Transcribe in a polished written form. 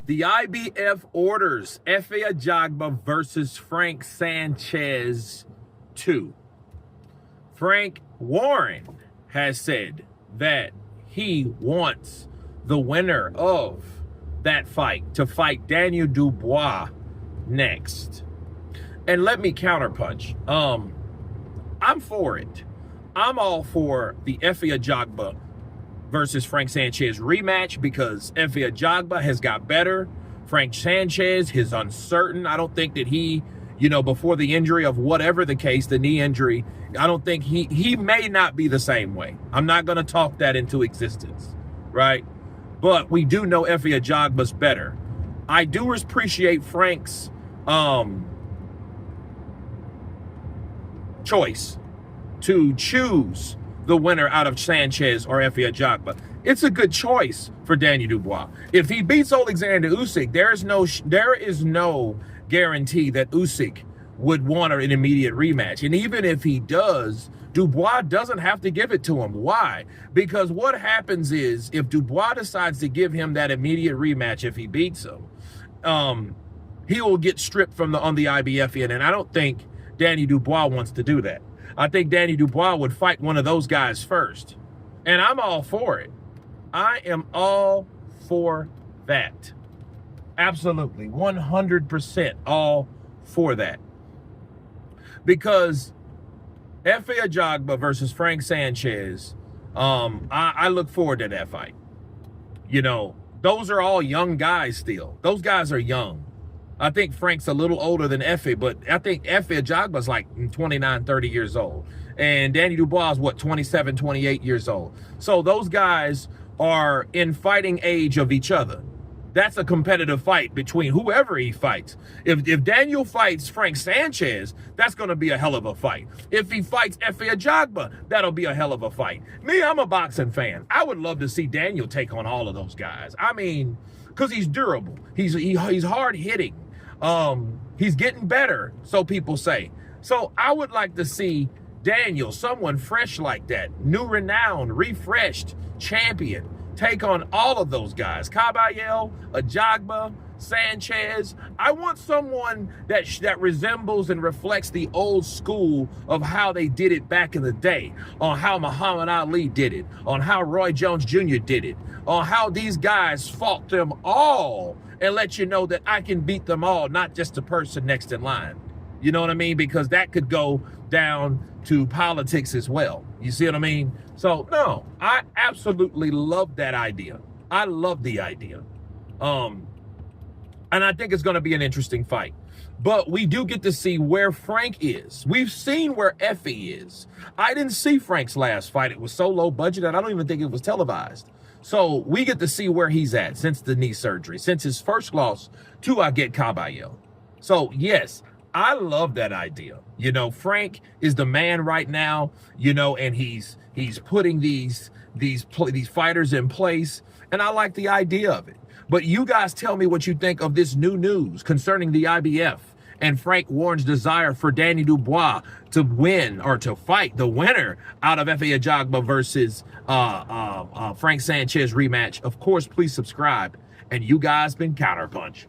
The IBF orders Efe Ajagba versus Frank Sanchez 2. Frank Warren has said that he wants the winner of that fight to fight Daniel Dubois next. And let me counterpunch. I'm for it. I'm all for the Efe Ajagba versus Frank Sanchez rematch because Efe Ajagba has got better. Frank Sanchez is uncertain. I don't think that he, before the injury of whatever the case, the knee injury, I don't think he may not be the same way. I'm not going to talk that into existence, right? But we do know Efe Ajagba's better. I do appreciate Frank's choice to choose the winner out of Sanchez or Efe Ajagba. It's a good choice for Daniel Dubois. If he beats Alexander Usyk, there is no guarantee that Usyk would want an immediate rematch. And even if he does, Dubois doesn't have to give it to him. Why? Because what happens is if Dubois decides to give him that immediate rematch, if he beats him, he will get stripped on the IBF end. And I don't think Danny Dubois wants to do that. I think Danny Dubois would fight one of those guys first. And I'm all for it. I am all for that. Absolutely. 100% all for that. Because Efe Ajagba versus Frank Sanchez, I look forward to that fight. Those are all young guys still. Those guys are young. I think Frank's a little older than Efe, but I think Efe Ajagba's like 29, 30 years old. And Danny Dubois is, 27, 28 years old. So those guys are in fighting age of each other. That's a competitive fight between whoever he fights. If Daniel fights Frank Sanchez, that's going to be a hell of a fight. If he fights Efe Ajagba, that'll be a hell of a fight. Me, I'm a boxing fan. I would love to see Daniel take on all of those guys. I mean, because he's durable. He's hard hitting. He's getting better, so people say. So I would like to see Daniel, someone fresh like that, new renown, refreshed champion, take on all of those guys. Caballero, Ajagba, Sanchez. I want someone that resembles and reflects the old school of how they did it back in the day, on how Muhammad Ali did it, on how Roy Jones Jr. did it, on how these guys fought them all and let you know that I can beat them all, not just the person next in line. You know what I mean? Because that could go down to politics as well. You see what I mean? So, no, I absolutely love that idea. I love the idea. And I think it's going to be an interesting fight. But we do get to see where Frank is. We've seen where Efe is. I didn't see Frank's last fight. It was so low budget, and I don't even think it was televised. So we get to see where he's at since the knee surgery, since his first loss to Caballero. So, yes, I love that idea. Frank is the man right now, and he's putting these fighters in place, and I like the idea of it. But you guys tell me what you think of this new news concerning the IBF and Frank Warren's desire for Danny Dubois to win or to fight the winner out of Efe Ajagba versus Frank Sanchez rematch. Of course, please subscribe. And you guys been Counterpunch.